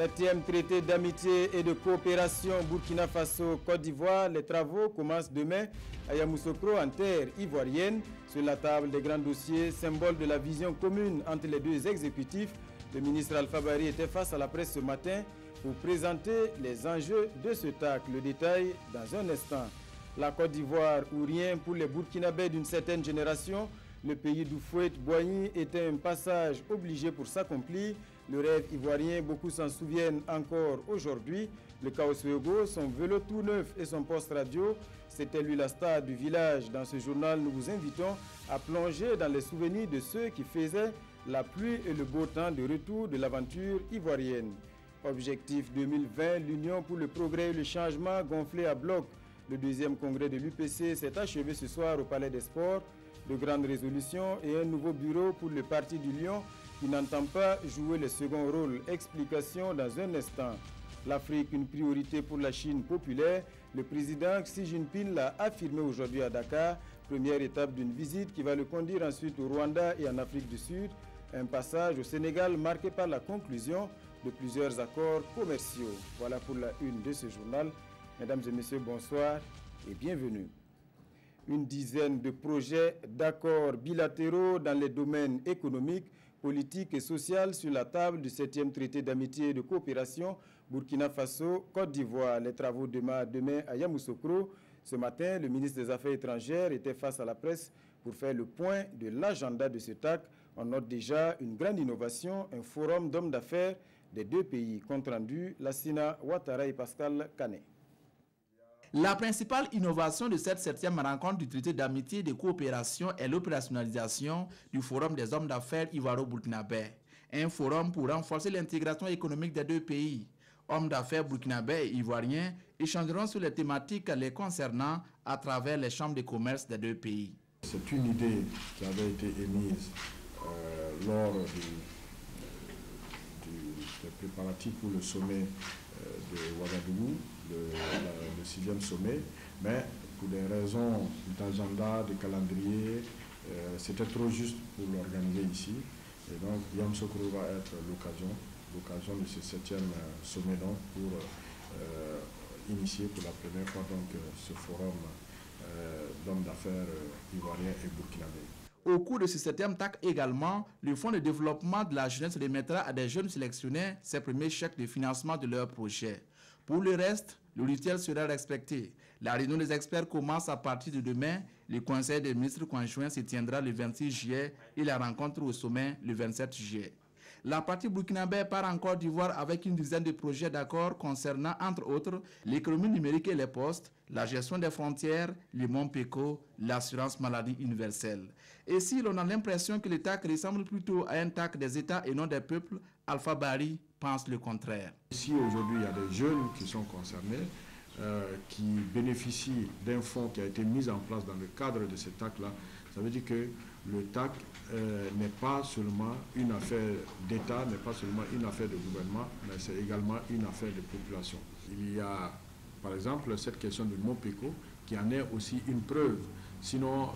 7e traité d'amitié et de coopération Burkina Faso-Côte d'Ivoire. Les travaux commencent demain à Yamoussoukro en terre ivoirienne. Sur la table des grands dossiers, symbole de la vision commune entre les deux exécutifs, le ministre Alpha Bari était face à la presse ce matin pour présenter les enjeux de ce TAC. Le détail dans un instant. La Côte d'Ivoire ou rien pour les Burkinabés d'une certaine génération. Le pays d'Oufouet-Boigny était un passage obligé pour s'accomplir. Le rêve ivoirien, beaucoup s'en souviennent encore aujourd'hui. Le Kaoswego, son vélo tout neuf et son poste radio, c'était lui la star du village. Dans ce journal, nous vous invitons à plonger dans les souvenirs de ceux qui faisaient la pluie et le beau temps de retour de l'aventure ivoirienne. Objectif 2020, l'Union pour le progrès et le changement gonflé à bloc. Le deuxième congrès de l'UPC s'est achevé ce soir au Palais des Sports. De grandes résolutions et un nouveau bureau pour le Parti du Lion qui n'entend pas jouer le second rôle. Explication dans un instant. L'Afrique, une priorité pour la Chine populaire. Le président Xi Jinping l'a affirmé aujourd'hui à Dakar. Première étape d'une visite qui va le conduire ensuite au Rwanda et en Afrique du Sud. Un passage au Sénégal marqué par la conclusion de plusieurs accords commerciaux. Voilà pour la une de ce journal. Mesdames et messieurs, bonsoir et bienvenue. Une dizaine de projets d'accords bilatéraux dans les domaines économiques, politiques et sociaux sur la table du 7e traité d'amitié et de coopération Burkina Faso-Côte d'Ivoire. Les travaux démarrent demain à Yamoussoukro. Ce matin, le ministre des Affaires étrangères était face à la presse pour faire le point de l'agenda de ce TAC. On note déjà une grande innovation, un forum d'hommes d'affaires des deux pays. Compte rendu, Lassina Ouattara et Pascal Kané. La principale innovation de cette 7e rencontre du traité d'amitié et de coopération est l'opérationnalisation du Forum des hommes d'affaires ivoiro-burkinabais. Un forum pour renforcer l'intégration économique des deux pays. Hommes d'affaires burkinabais et ivoiriens échangeront sur les thématiques les concernant à travers les chambres de commerce des deux pays. C'est une idée qui avait été émise lors des préparatifs pour le sommet de Ouagadougou, le 6e sommet, mais pour des raisons d'agenda, de calendrier, c'était trop juste pour l'organiser ici. Et donc Yamoussoukro va être l'occasion de ce 7e sommet donc, pour initier pour la première fois donc, ce forum d'hommes d'affaires ivoiriens et burkinabés. Au cours de ce 7e TAC également, le Fonds de développement de la jeunesse remettra à des jeunes sélectionnés ses premiers chèques de financement de leurs projets. Pour le reste, le rituel sera respecté. La réunion des experts commence à partir de demain. Le Conseil des ministres conjoints se tiendra le 26 juillet et la rencontre au sommet le 27 juillet. La partie burkinabé part en Côte d'Ivoire avec une dizaine de projets d'accords concernant, entre autres, l'économie numérique et les postes, la gestion des frontières, le Montpeco, l'assurance maladie universelle. Et si l'on a l'impression que le TAC ressemble plutôt à un TAC des États et non des peuples, Alpha Bari pense le contraire. Ici, aujourd'hui, il y a des jeunes qui sont concernés, qui bénéficient d'un fonds qui a été mis en place dans le cadre de ce TAC-là. Ça veut dire que le TAC n'est pas seulement une affaire d'État, n'est pas seulement une affaire de gouvernement, mais c'est également une affaire de population. Il y a, par exemple, cette question du Montpeco qui en est aussi une preuve. Sinon,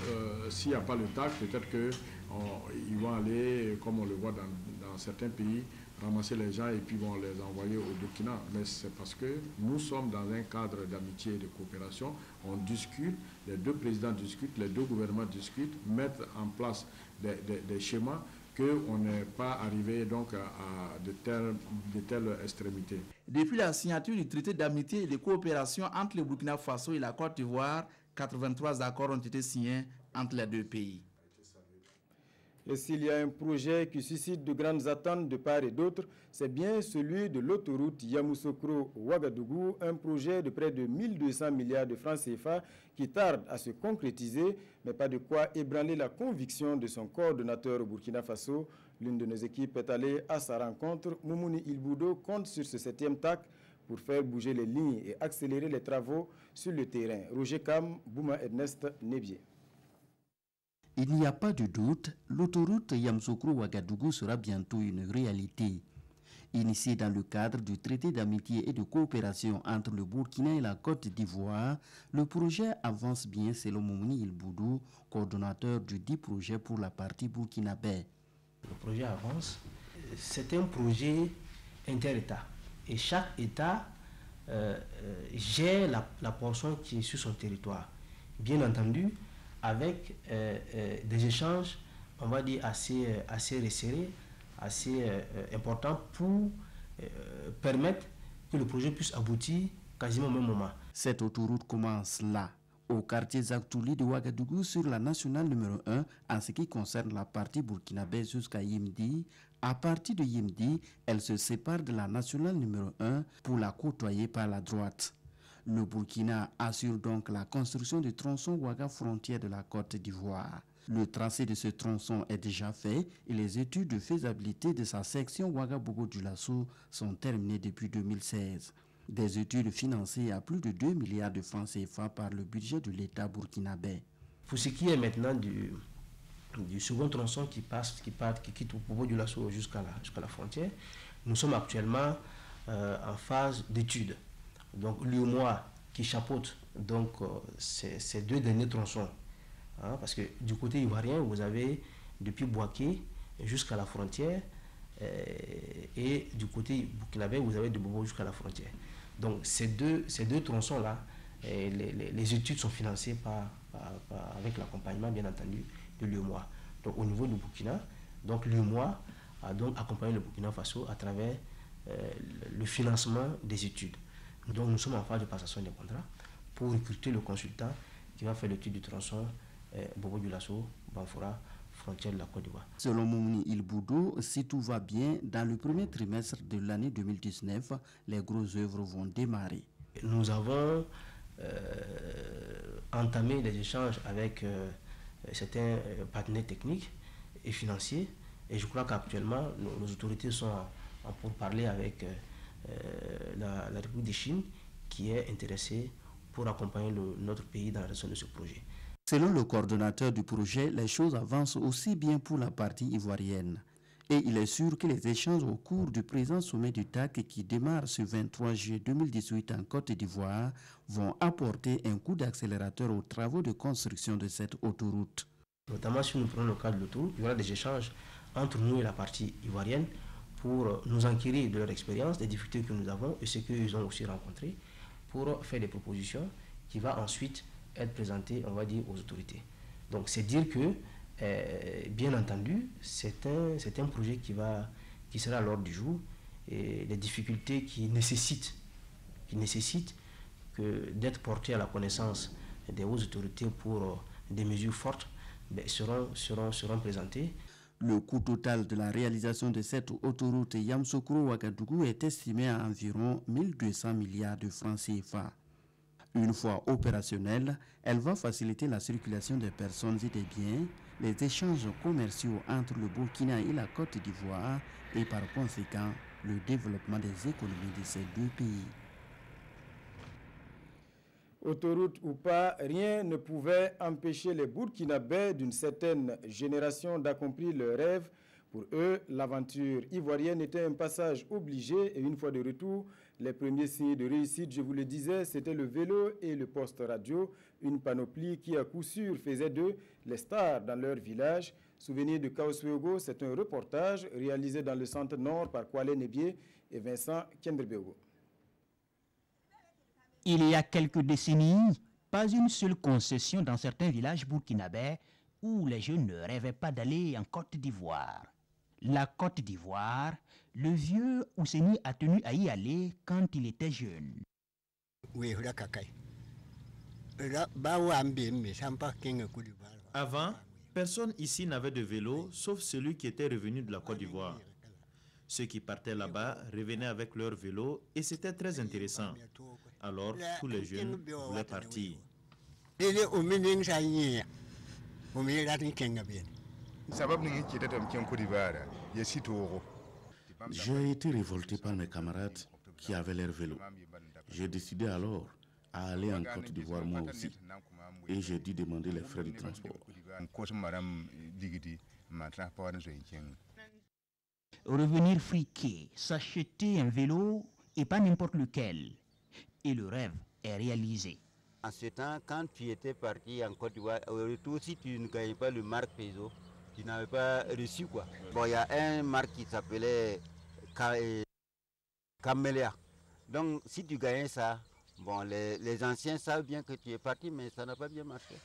s'il n'y a pas le TAC, peut-être qu'ils vont aller, comme on le voit dans certains pays, ramasser les gens et puis vont les envoyer au Burkina. Mais c'est parce que nous sommes dans un cadre d'amitié et de coopération. On discute, les deux présidents discutent, les deux gouvernements discutent, mettent en place des schémas qu'on n'est pas arrivé donc à de telles extrémités. Depuis la signature du traité d'amitié et de coopération entre le Burkina Faso et la Côte d'Ivoire, 83 accords ont été signés entre les deux pays. Et s'il y a un projet qui suscite de grandes attentes de part et d'autre, c'est bien celui de l'autoroute Yamoussoukro-Ouagadougou, un projet de près de 1200 milliards de francs CFA qui tarde à se concrétiser, mais pas de quoi ébranler la conviction de son coordonnateur au Burkina Faso. L'une de nos équipes est allée à sa rencontre. Moumouni Ilboudo compte sur ce 7e TAC pour faire bouger les lignes et accélérer les travaux sur le terrain. Roger Kam, Bouma Ernest Nebier. Il n'y a pas de doute, l'autoroute Yamoussoukro-Ouagadougou sera bientôt une réalité. Initiée dans le cadre du traité d'amitié et de coopération entre le Burkina et la Côte d'Ivoire, le projet avance bien selon Moumouni Ilboudou, coordonnateur du dit projet pour la partie burkinabé. Le projet avance. C'est un projet inter-État. Et chaque État gère la portion qui est sur son territoire. Bien entendu, avec des échanges, on va dire, assez resserrés, assez importants pour permettre que le projet puisse aboutir quasiment au même moment. Cette autoroute commence là, au quartier Zaktouli de Ouagadougou, sur la nationale numéro 1 en ce qui concerne la partie burkinabé jusqu'à Yimdi. À partir de Yimdi, elle se sépare de la nationale numéro 1 pour la côtoyer par la droite. Le Burkina assure donc la construction du tronçon Ouaga frontière de la Côte d'Ivoire. Le tracé de ce tronçon est déjà fait et les études de faisabilité de sa section Ouagadougou-Dioulasso sont terminées depuis 2016. Des études financées à plus de 2 milliards de francs CFA par le budget de l'État burkinabé. Pour ce qui est maintenant du second tronçon qui quitte Ouagadougou-Dioulasso jusqu'à la frontière, nous sommes actuellement en phase d'étude. Donc l'UEMOA qui chapeaute donc, ces deux derniers tronçons. Hein, parce que du côté ivoirien, vous avez depuis Bouaké jusqu'à la frontière et du côté burkinabé, vous avez de Bobo jusqu'à la frontière. Donc ces deux tronçons-là, les études sont financées avec l'accompagnement, bien entendu, de l'UEMOA. Donc au niveau du Burkina, donc l'UEMOA a donc accompagné le Burkina Faso à travers le financement des études. Donc nous sommes en phase de passation des contrats pour recruter le consultant qui va faire l'étude du tronçon Bobo-Dioulasso, Banfora, frontière de la Côte d'Ivoire. Selon Mouni Ilboudou, si tout va bien, dans le premier trimestre de l'année 2019, les grosses œuvres vont démarrer. Nous avons entamé des échanges avec certains partenaires techniques et financiers et je crois qu'actuellement nos autorités sont en pourparlers avec la République de Chine qui est intéressée pour accompagner notre pays dans la réalisation de ce projet. Selon le coordonnateur du projet, les choses avancent aussi bien pour la partie ivoirienne. Et il est sûr que les échanges au cours du présent sommet du TAC qui démarre ce 23 juillet 2018 en Côte d'Ivoire vont apporter un coup d'accélérateur aux travaux de construction de cette autoroute. Notamment si nous prenons le cas de l'autoroute, il y aura des échanges entre nous et la partie ivoirienne pour nous enquérir de leur expérience, des difficultés que nous avons et ce qu'ils ont aussi rencontré pour faire des propositions qui vont ensuite être présentées, on va dire, aux autorités. Donc c'est dire que, bien entendu, c'est un projet qui sera à l'ordre du jour et les difficultés qui nécessitent d'être portées à la connaissance des hautes autorités pour des mesures fortes seront présentées. Le coût total de la réalisation de cette autoroute Yamoussoukro-Ouagadougou est estimé à environ 1200 milliards de francs CFA. Une fois opérationnelle, elle va faciliter la circulation des personnes et des biens, les échanges commerciaux entre le Burkina et la Côte d'Ivoire et par conséquent le développement des économies de ces deux pays. Autoroute ou pas, rien ne pouvait empêcher les Burkinabés d'une certaine génération d'accomplir leur rêve. Pour eux, l'aventure ivoirienne était un passage obligé et une fois de retour, les premiers signes de réussite, je vous le disais, c'était le vélo et le poste radio, une panoplie qui à coup sûr faisait d'eux les stars dans leur village. Souvenir de Kaoswego, c'est un reportage réalisé dans le centre nord par Kwale Nebié et Vincent Kendrebego. Il y a quelques décennies, pas une seule concession dans certains villages burkinabés où les jeunes ne rêvaient pas d'aller en Côte d'Ivoire. La Côte d'Ivoire, le vieux Ouseni a tenu à y aller quand il était jeune. Avant, personne ici n'avait de vélo sauf celui qui était revenu de la Côte d'Ivoire. Ceux qui partaient là-bas revenaient avec leur vélo et c'était très intéressant. Alors tous les jeunes voulaient partir. J'ai été révolté par mes camarades qui avaient leur vélo. J'ai décidé alors à aller en Côte d'Ivoire moi aussi. Et j'ai dû demander les frais du transport. Revenir friquer, s'acheter un vélo et pas n'importe lequel. Et le rêve est réalisé. En ce temps, quand tu étais parti en Côte d'Ivoire, au retour, si tu ne gagnais pas le marque Peugeot, tu n'avais pas reçu quoi. Bon, il y a un marque qui s'appelait camélia. Donc si tu gagnais ça, bon, les anciens savent bien que tu es parti, mais ça n'a pas bien marché.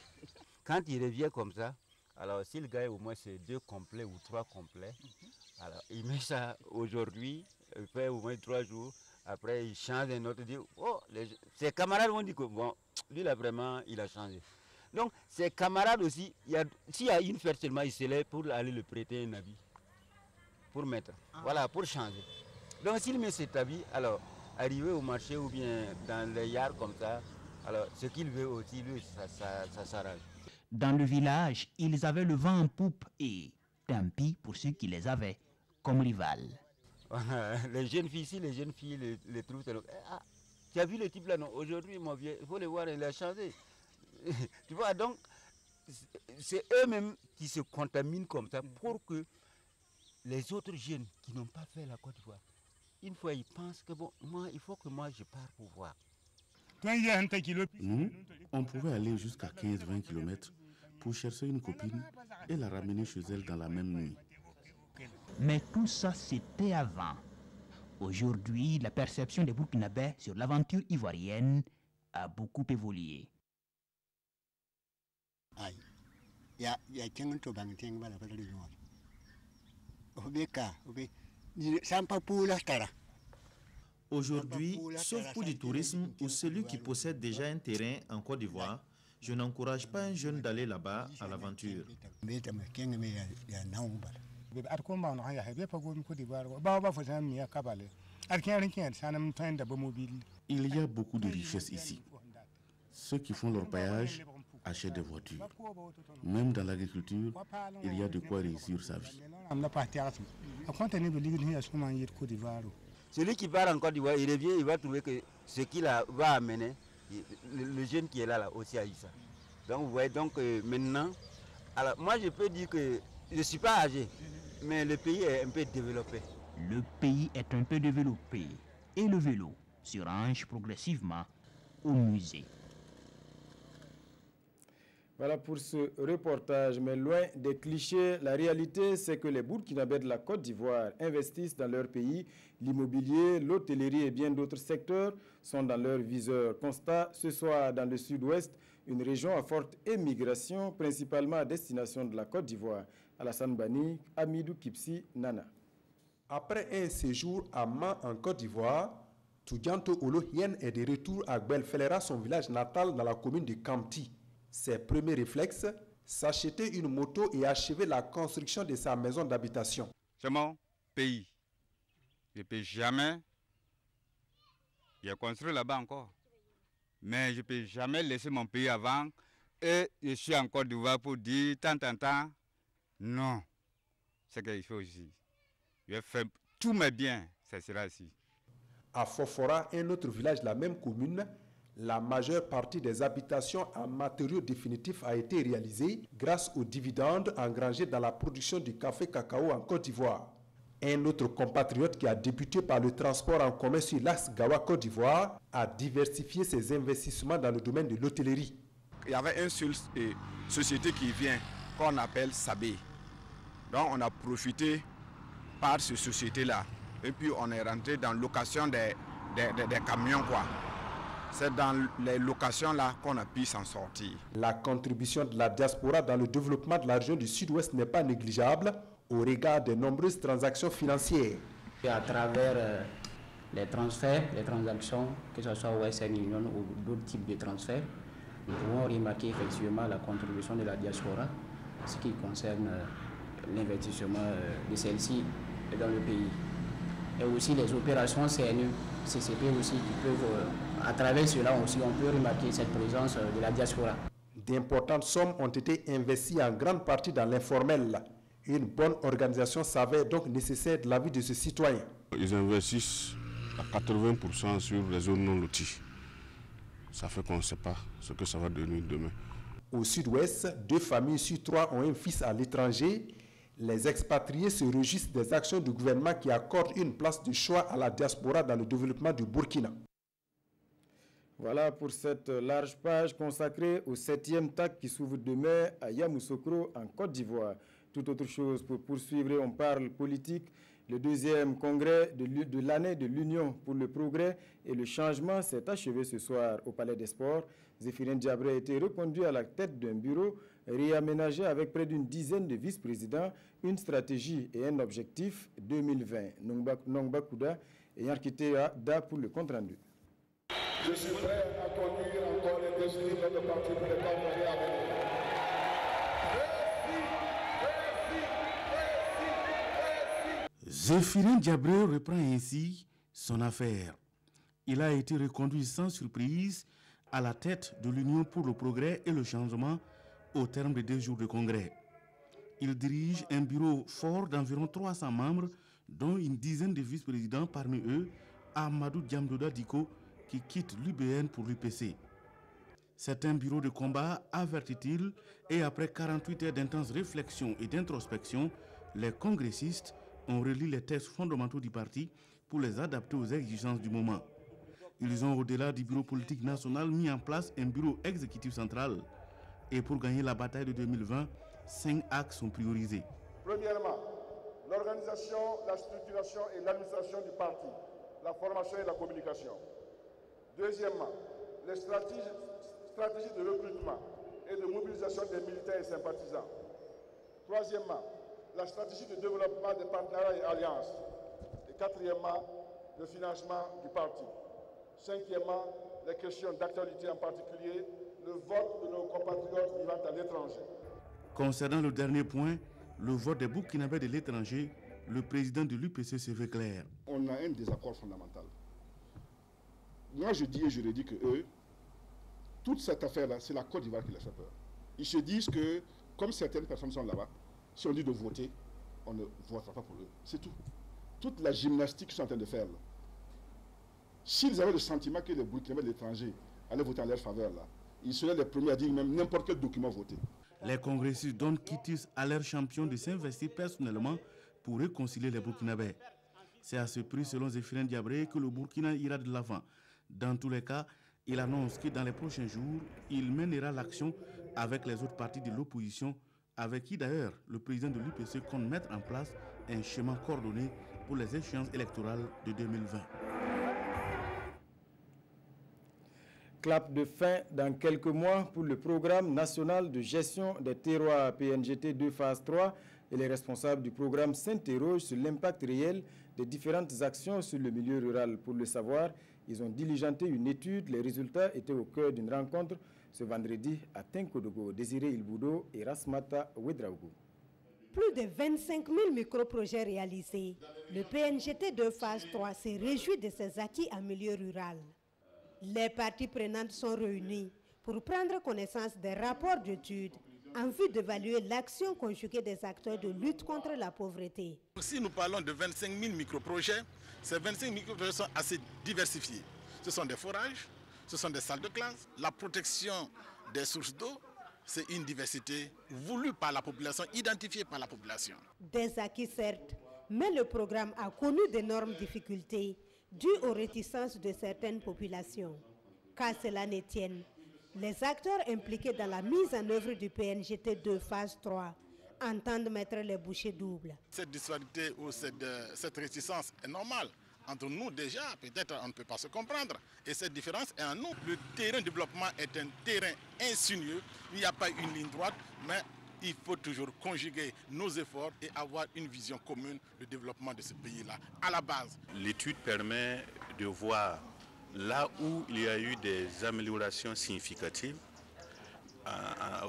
Quand il revient comme ça, alors s'il gagne au moins c'est 2 complets ou 3 complets, alors il met ça aujourd'hui, il fait au moins 3 jours, après il change un autre, il dit, oh, ses camarades vont dire que bon, lui là vraiment, il a changé. Donc ses camarades aussi, s'il y a une fête seulement, il se lève pour aller le prêter un habit, pour mettre, voilà, pour changer. Donc s'il met cet habit, alors arrivé au marché ou bien dans les yards comme ça, alors ce qu'il veut aussi, lui, ça s'arrange. Dans le village, ils avaient le vent en poupe et tant pis pour ceux qui les avaient comme rivales. Les jeunes filles, si les jeunes filles les trouvent, ah, tu as vu le type là, non? Aujourd'hui, mon vieux, il faut le voir, il a changé. Tu vois, donc, c'est eux-mêmes qui se contaminent comme ça pour que les autres jeunes qui n'ont pas fait la Côte d'Ivoire, une fois ils pensent que bon, moi, il faut que moi je parte pour voir. Nous, on pouvait aller jusqu'à 15-20 km pour chercher une copine et la ramener chez elle dans la même nuit. Mais tout ça, c'était avant. Aujourd'hui, la perception des Burkinabés sur l'aventure ivoirienne a beaucoup évolué. Aujourd'hui, sauf pour du tourisme ou celui qui possède déjà un terrain en Côte d'Ivoire, je n'encourage pas un jeune d'aller là-bas à l'aventure. Il y a beaucoup de richesses ici. Ceux qui font leur paillage achètent des voitures. Même dans l'agriculture, il y a de quoi réussir sa vie. Celui qui part en Côte d'Ivoire, il revient, il va trouver que ce qu'il va amener, le jeune qui est là aussi a eu ça. Donc vous voyez, donc maintenant, alors moi je peux dire que je ne suis pas âgé, mais le pays est un peu développé. Le pays est un peu développé et le vélo se range progressivement au musée. Voilà pour ce reportage, mais loin des clichés, la réalité c'est que les Burkinabés de la Côte d'Ivoire investissent dans leur pays. L'immobilier, l'hôtellerie et bien d'autres secteurs sont dans leur viseur. Constat ce soir dans le sud-ouest, une région à forte émigration, principalement à destination de la Côte d'Ivoire. Alassane Bani, Amidou Kipsi, Nana. Après un séjour à Man en Côte d'Ivoire, Toudianto Olohien est de retour à Belfelera, son village natal dans la commune de Kamti. Ses premiers réflexes, s'acheter une moto et achever la construction de sa maison d'habitation. C'est mon pays. Je ne peux jamais, j'ai construit là-bas encore, mais je ne peux jamais laisser mon pays avant et je suis en Côte d'Ivoire pour dire tant, non, c'est qu'il faut ici. Je vais faire tous mes biens, ça sera ici. À Fofora, un autre village de la même commune, la majeure partie des habitations en matériaux définitifs a été réalisée grâce aux dividendes engrangés dans la production du café cacao en Côte d'Ivoire. Un autre compatriote qui a débuté par le transport en commun sur l'axe Gawa Côte d'Ivoire a diversifié ses investissements dans le domaine de l'hôtellerie. Il y avait une seule société qui vient, qu'on appelle Sabé. Donc on a profité par cette société-là. Et puis on est rentré dans la location des camions, quoi. C'est dans les locations-là qu'on a pu s'en sortir. La contribution de la diaspora dans le développement de la région du Sud-Ouest n'est pas négligeable au regard des nombreuses transactions financières. Et à travers les transferts, les transactions, que ce soit Western Union ou d'autres types de transferts, nous pouvons remarquer effectivement la contribution de la diaspora, ce qui concerne l'investissement de celle-ci dans le pays. Et aussi les opérations CNU, CCP aussi, qui peuvent, à travers cela aussi, on peut remarquer cette présence de la diaspora. D'importantes sommes ont été investies en grande partie dans l'informel. Une bonne organisation s'avère donc nécessaire de la vie de ce citoyen. Ils investissent à 80% sur les zones non loties. Ça fait qu'on ne sait pas ce que ça va devenir demain. Au sud-ouest, 2 familles sur 3 ont un fils à l'étranger. Les expatriés se réjouissent des actions du gouvernement qui accordent une place de choix à la diaspora dans le développement du Burkina. Voilà pour cette large page consacrée au 7e TAC qui s'ouvre demain à Yamoussoukro en Côte d'Ivoire. Toute autre chose pour poursuivre, on parle politique. Le deuxième congrès de l'année de l'Union pour le progrès et le changement s'est achevé ce soir au Palais des Sports. Zéphirine Diabré a été reconduit à la tête d'un bureau réaménagé avec près d'une dizaine de vice-présidents, une stratégie et un objectif 2020. Nongba Kouda ayant quitté Da pour le compte-rendu. Je suis prêt à conduire encore les décennies de notre parti pour les congrès à venir. Zéphirine Diabré reprend ainsi son affaire. Il a été reconduit sans surprise à la tête de l'Union pour le progrès et le changement au terme de 2 jours de congrès. Il dirige un bureau fort d'environ 300 membres, dont une dizaine de vice-présidents, parmi eux Amadou Diamdoda Diko, qui quitte l'UBN pour l'UPC. C'est un bureau de combat, avertit-il, et après 48 heures d'intense réflexion et d'introspection, les congressistes ont relu les textes fondamentaux du parti pour les adapter aux exigences du moment. Ils ont, au-delà du bureau politique national, mis en place un bureau exécutif central. Et pour gagner la bataille de 2020, 5 axes sont priorisés. Premièrement, l'organisation, la structuration et l'administration du parti, la formation et la communication. Deuxièmement, les stratégies de recrutement et de mobilisation des militaires et sympathisants. Troisièmement, la stratégie de développement des partenariats et alliances. Et quatrièmement, le financement du parti. Cinquièmement, les questions d'actualité, en particulier le vote de nos compatriotes vivant à l'étranger. Concernant le dernier point, le vote des Burkinabés de l'étranger, le président de l'UPC se veut clair. On a un désaccord fondamental. Moi, je dis et je le dis que eux, toute cette affaire-là, c'est la Côte d'Ivoire qui les fait peur. Ils se disent que, comme certaines personnes sont là-bas, si on dit de voter, on ne votera pas pour eux. C'est tout. Toute la gymnastique qu'ils sont en train de faire, là. S'ils avaient le sentiment que les Burkinabés de l'étranger allaient voter en leur faveur, là, ils seraient les premiers à dire même n'importe quel document voter. Les congressistes donnent quitus à leurs champions de s'investir personnellement pour réconcilier les Burkinabés. C'est à ce prix, selon Zéphirine Diabré, que le Burkina ira de l'avant. Dans tous les cas, il annonce que dans les prochains jours, il mènera l'action avec les autres partis de l'opposition, avec qui d'ailleurs le président de l'UPC compte mettre en place un schéma coordonné pour les échéances électorales de 2020. Clap de fin dans quelques mois pour le programme national de gestion des terroirs PNGT 2 phase 3 et les responsables du programme s'interrogent sur l'impact réel des différentes actions sur le milieu rural. Pour le savoir, ils ont diligenté une étude. Les résultats étaient au cœur d'une rencontre ce vendredi à Tenkodogo. Désiré Ilboudo et Rasmata Ouedraogo. Plus de 25 000 micro-projets réalisés. Le PNGT 2 phase 3 s'est réjoui de ses acquis en milieu rural. Les parties prenantes sont réunies pour prendre connaissance des rapports d'études en vue d'évaluer l'action conjuguée des acteurs de lutte contre la pauvreté. Si nous parlons de 25 000 micro-projets, ces 25 micro-projets sont assez diversifiés. Ce sont des forages, ce sont des salles de classe, la protection des sources d'eau, c'est une diversité voulue par la population, identifiée par la population. Des acquis certes, mais le programme a connu d'énormes difficultés dues aux réticences de certaines populations. Qu'à cela ne tienne, les acteurs impliqués dans la mise en œuvre du PNGT 2 phase 3 entendent mettre les bouchées doubles. Cette disparité ou cette réticence est normale. Entre nous déjà, peut-être on ne peut pas se comprendre. Et cette différence est en nous. Le terrain de développement est un terrain insinueux. Il n'y a pas une ligne droite, mais il faut toujours conjuguer nos efforts et avoir une vision commune du développement de ce pays-là, à la base. L'étude permet de voir là où il y a eu des améliorations significatives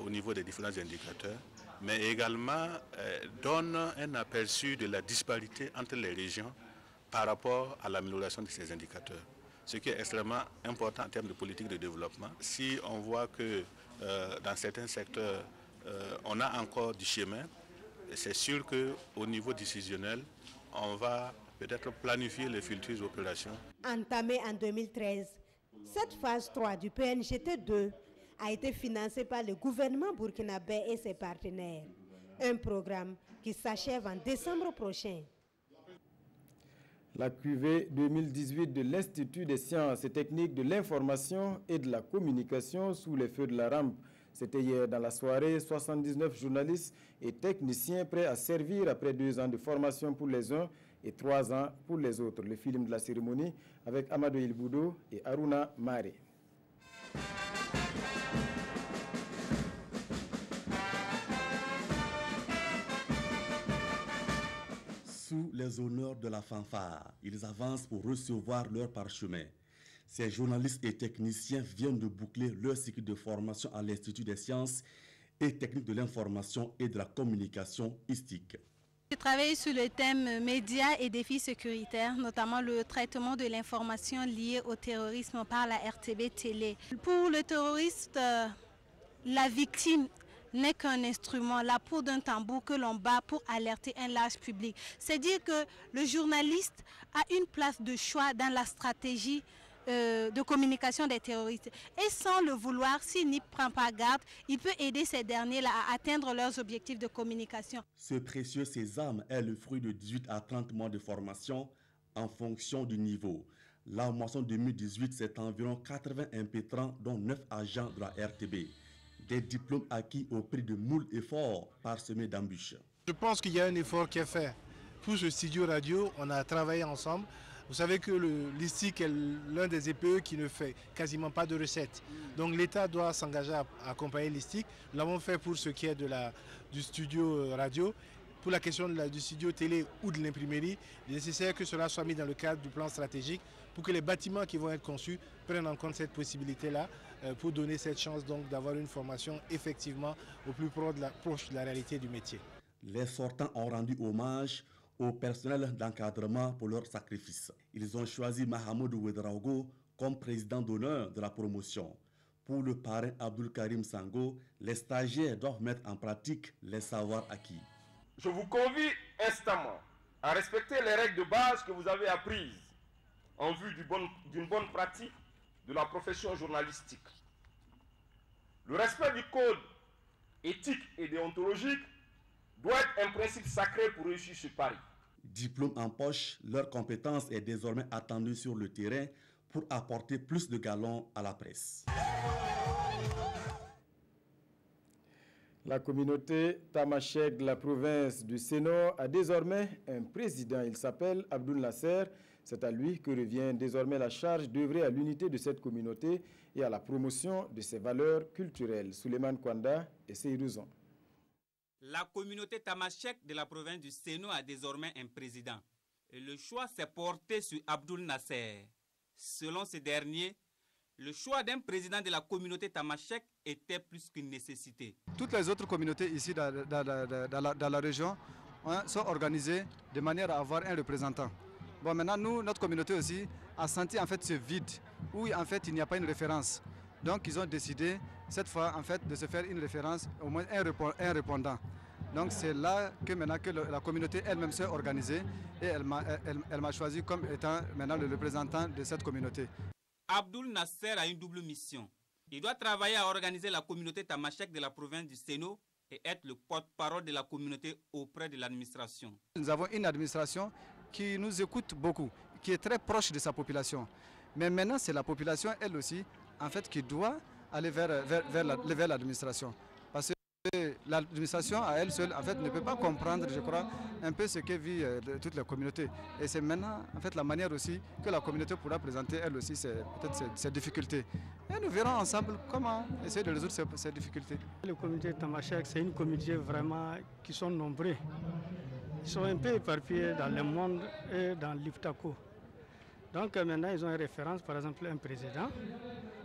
au niveau des différents indicateurs, mais également donne un aperçu de la disparité entre les régions par rapport à l'amélioration de ces indicateurs. Ce qui est extrêmement important en termes de politique de développement. Si on voit que dans certains secteurs, on a encore du chemin, c'est sûr qu'au niveau décisionnel, on va peut-être planifier les futures opérations. Entamée en 2013, cette phase 3 du PNGT 2 a été financée par le gouvernement burkinabé et ses partenaires. Un programme qui s'achève en décembre prochain. La cuvée 2018 de l'Institut des sciences et techniques de l'information et de la communication sous les feux de la rampe. C'était hier dans la soirée, 79 journalistes et techniciens prêts à servir après 2 ans de formation pour les uns et 3 ans pour les autres. Le film de la cérémonie avec Amadou Ilboudo et Aruna Mare. Sous les honneurs de la fanfare, ils avancent pour recevoir leur parchemin. Ces journalistes et techniciens viennent de boucler leur cycle de formation à l'Institut des sciences et techniques de l'information et de la communication ISTIC. J'ai travaillé sur le thème médias et défis sécuritaires, notamment le traitement de l'information liée au terrorisme par la RTB Télé. Pour le terroriste, la victime n'est qu'un instrument, la peau d'un tambour que l'on bat pour alerter un large public. C'est dire que le journaliste a une place de choix dans la stratégie de communication des terroristes. Et sans le vouloir, s'il n'y prend pas garde, il peut aider ces derniers-là à atteindre leurs objectifs de communication. Ce précieux sésame est le fruit de 18 à 30 mois de formation en fonction du niveau. La moisson 2018, c'est environ 80 impétrants, dont 9 agents de la RTB. Des diplômes acquis au prix de moules efforts parsemés d'embûches. Je pense qu'il y a un effort qui est fait. Pour ce studio radio, on a travaillé ensemble. Vous savez que l'ISTIC est l'un des EPE qui ne fait quasiment pas de recettes. Donc l'État doit s'engager à accompagner l'ISTIC. Nous l'avons fait pour ce qui est du studio radio. Pour la question du studio télé ou de l'imprimerie, il est nécessaire que cela soit mis dans le cadre du plan stratégique pour que les bâtiments qui vont être conçus prennent en compte cette possibilité-là pour donner cette chance donc d'avoir une formation effectivement au plus proche de la réalité du métier. Les sortants ont rendu hommage au personnel d'encadrement pour leur sacrifice. Ils ont choisi Mahamoud Ouedraogo comme président d'honneur de la promotion. Pour le parrain Abdul Karim Sango, les stagiaires doivent mettre en pratique les savoirs acquis. Je vous convie instamment à respecter les règles de base que vous avez apprises en vue d'une bonne pratique de la profession journalistique. Le respect du code éthique et déontologique doit être un principe sacré pour réussir ce pari. Diplôme en poche, leur compétence est désormais attendue sur le terrain pour apporter plus de galons à la presse. La communauté tamashek de la province du Sénor a désormais un président. Il s'appelle Abdoul Nasser. C'est à lui que revient désormais la charge d'œuvrer à l'unité de cette communauté et à la promotion de ses valeurs culturelles. Souleymane Kwanda et Seyrouzon. La communauté tamashek de la province du Sénor a désormais un président. Et le choix s'est porté sur Abdoul Nasser. Selon ce dernier, le choix d'un président de la communauté tamashek était plus qu'une nécessité. Toutes les autres communautés ici dans la région sont organisées de manière à avoir un représentant. Bon, maintenant, nous, notre communauté aussi a senti en fait ce vide où en fait il n'y a pas une référence. Donc ils ont décidé cette fois en fait de se faire une référence, au moins un répondant. Donc c'est là que maintenant que la communauté elle-même s'est organisée et elle m'a choisi comme étant maintenant le représentant de cette communauté. Abdoul Nasser a une double mission. Il doit travailler à organiser la communauté tamashek de la province du Sénor et être le porte-parole de la communauté auprès de l'administration. Nous avons une administration qui nous écoute beaucoup, qui est très proche de sa population. Mais maintenant, c'est la population, elle aussi, en fait, qui doit aller vers l'administration. Parce que l'administration, à elle seule, en fait, ne peut pas comprendre, je crois, un peu ce que vit toute la communauté. Et c'est maintenant, en fait, la manière aussi que la communauté pourra présenter, elle aussi, peut-être ses difficultés. Et nous verrons ensemble comment essayer de résoudre ces difficultés. La communauté tamashek, c'est une communauté vraiment qui sont nombreux. Ils sont un peu éparpillés dans le monde et dans l'Iptako. Donc maintenant, ils ont une référence, par exemple, un président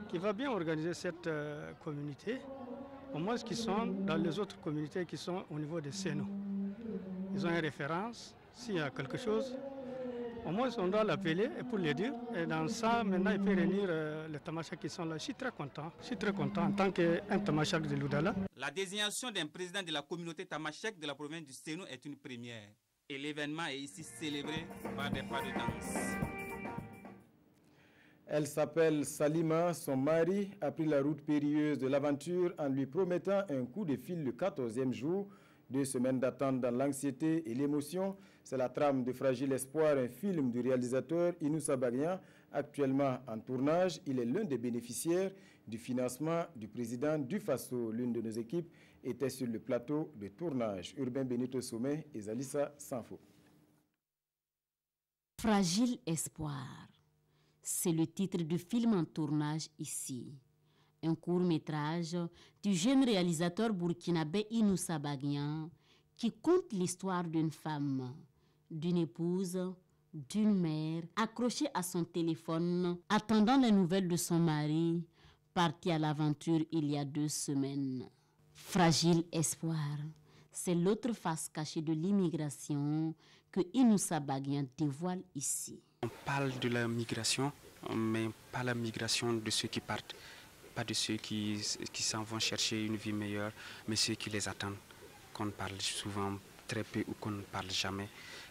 qui va bien organiser cette communauté, au moins qui sont dans les autres communautés qui sont au niveau des Sénor. Ils ont une référence, s'il y a quelque chose, au moins on doit l'appeler pour le dire. Et dans ça, maintenant, il peut réunir les tamashek qui sont là. Je suis très content en tant qu'un tamashek de l'Oudala. La désignation d'un président de la communauté tamashek de la province du Sénor est une première. Et l'événement est ici célébré par des pas de danse. Elle s'appelle Salima. Son mari a pris la route périlleuse de l'aventure en lui promettant un coup de fil le 14e jour. 2 semaines d'attente dans l'anxiété et l'émotion. C'est la trame de Fragile Espoir, un film du réalisateur Inoussa Bagnan, actuellement en tournage. Il est l'un des bénéficiaires du financement du président du Faso. L'une de nos équipes était sur le plateau de tournage. Urbain Benito Sommet et Zalissa Sanfo. Fragile espoir, c'est le titre du film en tournage ici. Un court-métrage du jeune réalisateur burkinabé Inoussa Bagnan qui conte l'histoire d'une femme, d'une épouse, d'une mère accrochée à son téléphone, attendant les nouvelles de son mari, parti à l'aventure il y a 2 semaines. Fragile espoir, c'est l'autre face cachée de l'immigration que Inoussa Bagnan dévoile ici. On parle de la migration, mais pas la migration de ceux qui partent, pas de ceux qui s'en vont chercher une vie meilleure, mais ceux qui les attendent. Qu'on parle souvent très peu ou qu'on ne parle jamais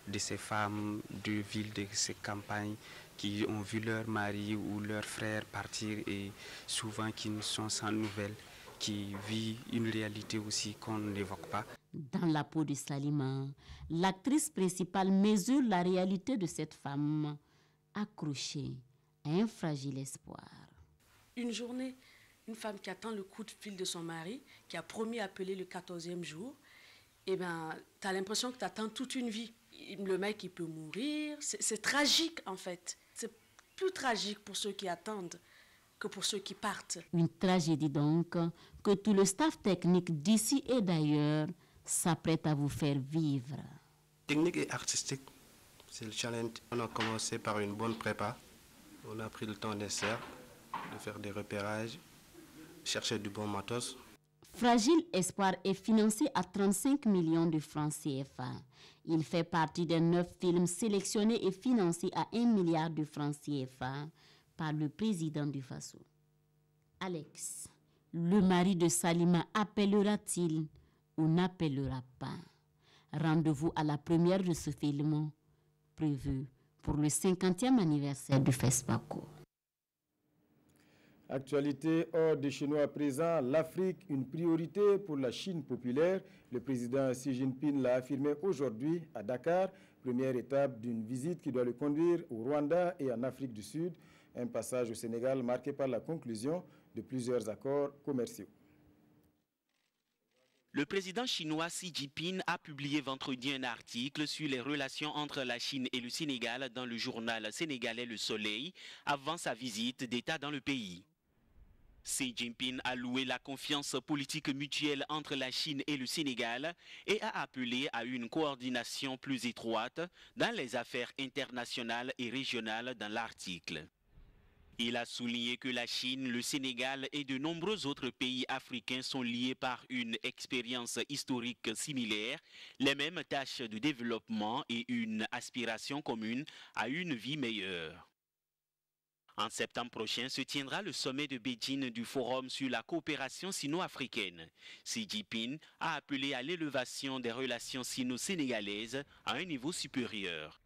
de ces femmes de villes, de ces campagnes qui ont vu leur mari ou leur frère partir et souvent qui ne sont sans nouvelles, qui vivent une réalité aussi qu'on n'évoque pas. Dans la peau de Salima, l'actrice principale mesure la réalité de cette femme accrochée à un fragile espoir. Une journée, une femme qui attend le coup de fil de son mari, qui a promis d'appeler le 14e jour, eh ben, tu as l'impression que tu attends toute une vie. Le mec, il peut mourir. C'est tragique, en fait. C'est plus tragique pour ceux qui attendent que pour ceux qui partent. Une tragédie donc que tout le staff technique d'ici et d'ailleurs s'apprête à vous faire vivre. Technique et artistique, c'est le challenge. On a commencé par une bonne prépa. On a pris le temps nécessaire de faire des repérages, chercher du bon matos. Fragile Espoir est financé à 35 millions de francs CFA. Il fait partie des 9 films sélectionnés et financés à 1 milliard de francs CFA par le président du Faso. Alex, le mari de Salima, appellera-t-il ou n'appellera pas? Rendez-vous à la première de ce film, prévu pour le 50e anniversaire du FESPACO. Actualité hors de chez nous à présent, l'Afrique, une priorité pour la Chine populaire. Le président Xi Jinping l'a affirmé aujourd'hui à Dakar, première étape d'une visite qui doit le conduire au Rwanda et en Afrique du Sud. Un passage au Sénégal marqué par la conclusion de plusieurs accords commerciaux. Le président chinois Xi Jinping a publié vendredi un article sur les relations entre la Chine et le Sénégal dans le journal sénégalais Le Soleil avant sa visite d'État dans le pays. Xi Jinping a loué la confiance politique mutuelle entre la Chine et le Sénégal et a appelé à une coordination plus étroite dans les affaires internationales et régionales dans l'article. Il a souligné que la Chine, le Sénégal et de nombreux autres pays africains sont liés par une expérience historique similaire, les mêmes tâches de développement et une aspiration commune à une vie meilleure. En septembre prochain se tiendra le sommet de Beijing du Forum sur la coopération sino-africaine. Xi Jinping a appelé à l'élévation des relations sino-sénégalaises à un niveau supérieur.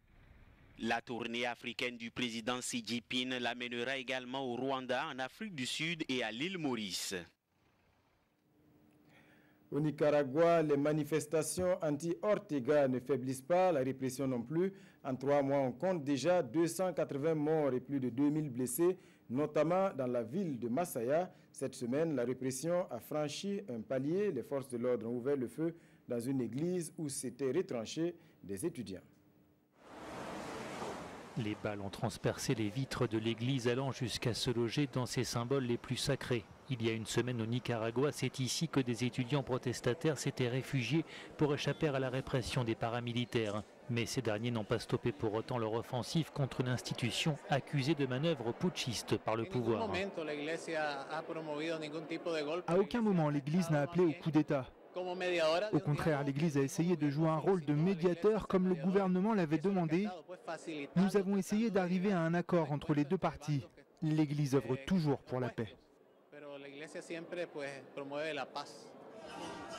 La tournée africaine du président Xi Jinping l'amènera également au Rwanda, en Afrique du Sud et à l'île Maurice. Au Nicaragua, les manifestations anti-Ortega ne faiblissent pas, la répression non plus. En 3 mois, on compte déjà 280 morts et plus de 2000 blessés, notamment dans la ville de Masaya. Cette semaine, la répression a franchi un palier. Les forces de l'ordre ont ouvert le feu dans une église où s'étaient retranchés des étudiants. Les balles ont transpercé les vitres de l'église allant jusqu'à se loger dans ses symboles les plus sacrés. Il y a une semaine au Nicaragua, c'est ici que des étudiants protestataires s'étaient réfugiés pour échapper à la répression des paramilitaires. Mais ces derniers n'ont pas stoppé pour autant leur offensive contre une institution accusée de manœuvres putschistes par le pouvoir. À aucun moment, l'Église n'a appelé au coup d'État. Au contraire, l'Église a essayé de jouer un rôle de médiateur comme le gouvernement l'avait demandé. Nous avons essayé d'arriver à un accord entre les 2 parties. L'Église œuvre toujours pour la paix.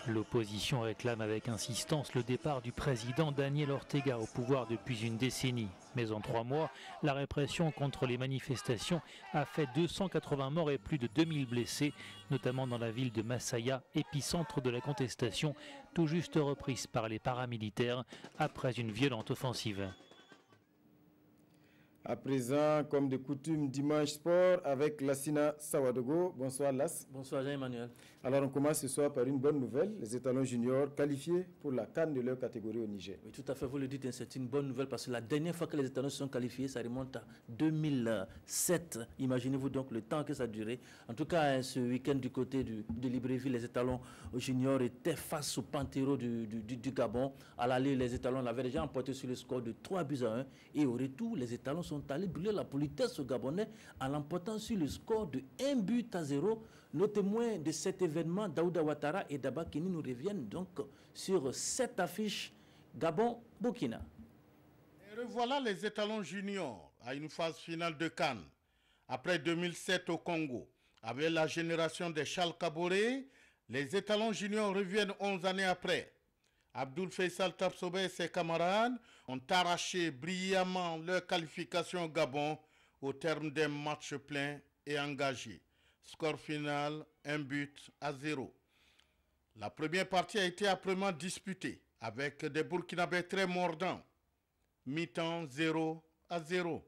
L'opposition réclame avec insistance le départ du président Daniel Ortega au pouvoir depuis une décennie. Mais en 3 mois, la répression contre les manifestations a fait 280 morts et plus de 2000 blessés, notamment dans la ville de Masaya, épicentre de la contestation, tout juste reprise par les paramilitaires après une violente offensive. À présent, comme de coutume, dimanche sport avec Lassina Sawadogo. Bonsoir Lass. Bonsoir Jean-Emmanuel. Alors on commence ce soir par une bonne nouvelle. Les étalons juniors qualifiés pour la CAN de leur catégorie au Niger. Oui, tout à fait, vous le dites, c'est une bonne nouvelle parce que la dernière fois que les étalons se sont qualifiés, ça remonte à 2007. Imaginez-vous donc le temps que ça a duré. En tout cas, ce week-end du côté de Libreville, les étalons juniors étaient face au Panthéro du Gabon. À l'aller, les étalons l'avaient déjà emporté sur le score de 3-1 et au retour, les étalons sont allés brûler la politesse au Gabonais en l'emportant sur le score de 1-0. Nos témoins de cet événement, Daouda Ouattara et Daba Kini, nous reviennent donc sur cette affiche Gabon-Burkina. Et revoilà les étalons juniors à une phase finale de CAN. Après 2007 au Congo, avec la génération des Charles Kaboré, les étalons juniors reviennent 11 années après. Abdoul Faisal Tapsobe et ses camarades ont arraché brillamment leur qualification au Gabon au terme d'un match plein et engagé. Score final, 1-0. La première partie a été âprement disputée avec des Burkinabés très mordants. Mi-temps 0-0.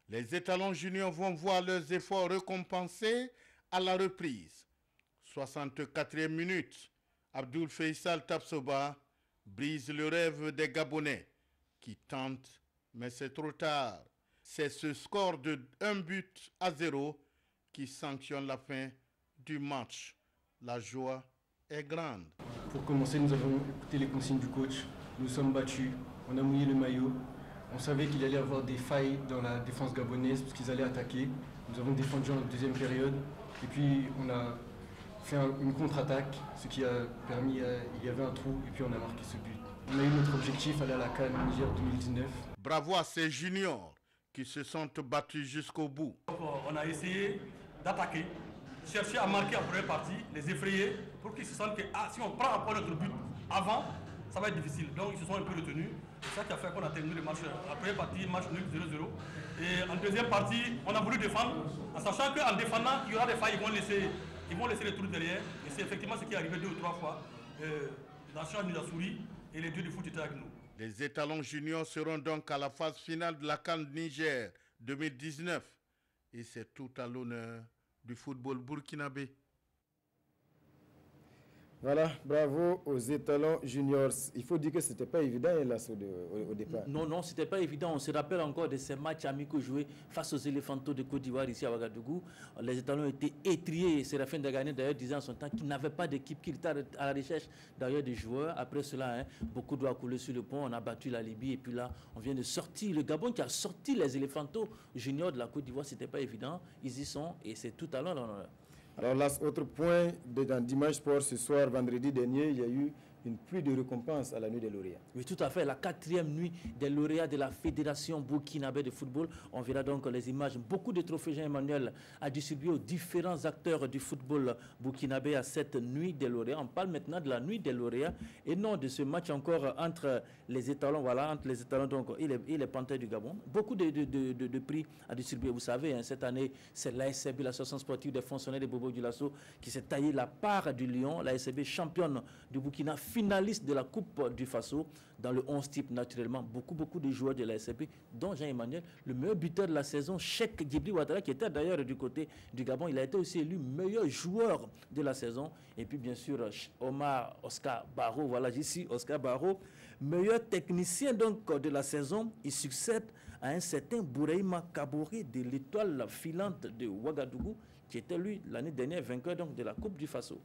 Les étalons juniors vont voir leurs efforts récompensés à la reprise. 64e minute, Abdoul Faisal Tapsoba brise le rêve des Gabonais qui tentent, mais c'est trop tard. C'est ce score de 1-0 qui sanctionne la fin du match. La joie est grande. Pour commencer, nous avons écouté les consignes du coach. Nous sommes battus, on a mouillé le maillot. On savait qu'il allait y avoir des failles dans la défense gabonaise parce qu'ils allaient attaquer. Nous avons défendu en deuxième période et puis on a fait une contre-attaque, ce qui a permis, il y avait un trou et puis on a marqué ce but. On a eu notre objectif, aller à la CAN Niger 2019. Bravo à ces juniors qui se sont battus jusqu'au bout. On a essayé d'attaquer, chercher à marquer en première partie, les effrayer pour qu'ils se sentent que si on prend encore notre but avant, ça va être difficile. Donc ils se sont un peu retenus. C'est ça qui a fait qu'on a terminé le match. La première partie, match nul 0-0. Et en deuxième partie, on a voulu défendre, en sachant qu'en défendant, il y aura des failles, ils vont laisser les trous derrière. Et c'est effectivement ce qui est arrivé 2 ou 3 fois. La chance nous a souri et les dieux du foot étaient avec nous. Les étalons juniors seront donc à la phase finale de la CAN Niger 2019. Et c'est tout à l'honneur du football burkinabé. Voilà, bravo aux étalons juniors. Il faut dire que ce n'était pas évident là, au départ. Non, ce n'était pas évident. On se rappelle encore de ces matchs amicaux joués face aux éléphantos de Côte d'Ivoire ici à Ouagadougou. Les étalons étaient étriés. Séraphin Dagane d'ailleurs disait en son temps qu'il n'avait pas d'équipe, qu'il était à la recherche d'ailleurs des joueurs. Après cela, beaucoup doit couler sur le pont. On a battu la Libye et puis là, on vient de sortir le Gabon qui a sorti les éléphantos juniors de la Côte d'Ivoire. Ce n'était pas évident. Ils y sont et c'est tout à l'honneur. Alors là, autre point, dans Dimanche Sport, ce soir, vendredi dernier, il y a eu une pluie de récompenses à la nuit des lauréats. Oui, tout à fait. La 4e nuit des lauréats de la Fédération burkinabé de football. On verra donc les images. Beaucoup de trophées Jean-Emmanuel a distribué aux différents acteurs du football burkinabé à cette nuit des lauréats. On parle maintenant de la nuit des lauréats et non de ce match encore entre les étalons, entre les étalons donc, et les Panthères du Gabon. Beaucoup de prix à distribuer. Vous savez, cette année, c'est l'ASB, l'association sportive des fonctionnaires de Bobo Dioulasso, qui s'est taillé la part du Lion. L'ASB championne du Burkina, finaliste de la Coupe du Faso dans le 11 type naturellement. Beaucoup de joueurs de la SCP, dont Jean-Emmanuel, le meilleur buteur de la saison, Cheikh Djibril Ouattara, qui était d'ailleurs du côté du Gabon. Il a été aussi élu meilleur joueur de la saison. Et puis bien sûr, Oscar Barreau, voilà ici, Oscar Barreau, meilleur technicien donc de la saison. Il succède à un certain Bouraïma Kaboré de l'étoile filante de Ouagadougou, qui était lui l'année dernière vainqueur donc de la Coupe du Faso.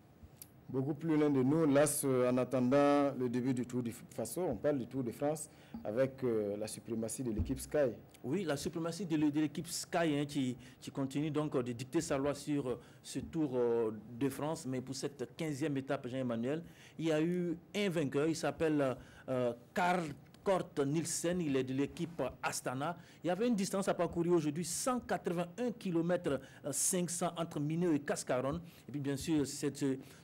Beaucoup plus loin de nous, là, en attendant le début du Tour du Faso, on parle du Tour de France avec la suprématie de l'équipe Sky. Oui, la suprématie de l'équipe Sky qui continue donc de dicter sa loi sur ce Tour de France. Mais pour cette 15e étape, Jean-Emmanuel, il y a eu un vainqueur, il s'appelle Karl Kort Nielsen, il est de l'équipe Astana. Il y avait une distance à parcourir aujourd'hui, 181 km 500 entre Mineux et Cascaron. Et puis bien sûr, c'est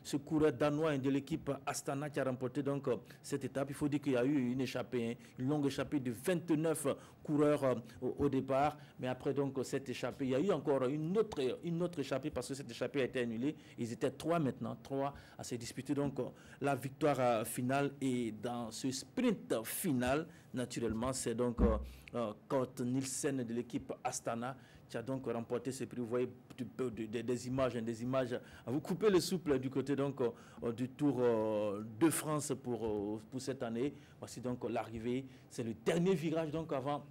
ce coureur danois de l'équipe Astana qui a remporté donc cette étape. Il faut dire qu'il y a eu une échappée, une longue échappée de 29 coureurs au départ. Mais après donc cette échappée, il y a eu encore une autre échappée parce que cette échappée a été annulée. Ils étaient 3 maintenant, 3 à se disputer donc la victoire finale. Et dans ce sprint final, finale, naturellement, c'est donc Kurt Nielsen de l'équipe Astana qui a donc remporté ce prix. Vous voyez des images, vous coupez le souple du côté donc du Tour de France pour cette année. Voici donc l'arrivée, c'est le dernier virage donc avant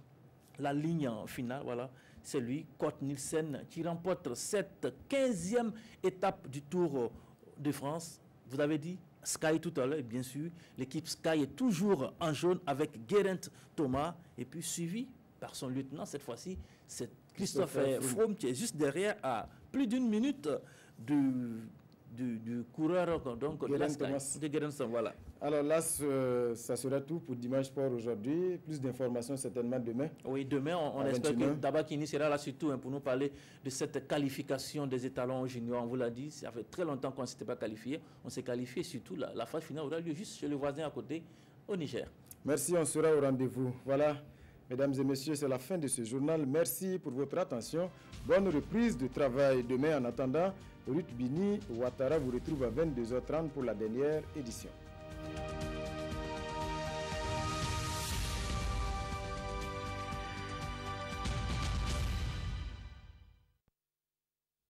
la ligne finale, voilà. C'est lui, Kurt Nielsen, qui remporte cette 15e étape du Tour de France. Vous avez dit Sky tout à l'heure, bien sûr. L'équipe Sky est toujours en jaune avec Geraint Thomas et puis suivi par son lieutenant. Cette fois-ci, c'est Christophe Froome qui est juste derrière à plus d'une minute du coureur donc, de la Sky, de Geraint Thomas. Voilà. Alors là, ça sera tout pour Dimanche Sport aujourd'hui. Plus d'informations certainement demain. Oui, demain, on espère que Tabakini sera là surtout pour nous parler de cette qualification des étalons juniors. On vous l'a dit, ça fait très longtemps qu'on ne s'était pas qualifié. On s'est qualifié, surtout la phase finale aura lieu juste chez le voisin à côté, au Niger. Merci, on sera au rendez-vous. Voilà, mesdames et messieurs, c'est la fin de ce journal. Merci pour votre attention. Bonne reprise de travail demain. En attendant, Ruth Bini Ouattara vous retrouve à 22h30 pour la dernière édition.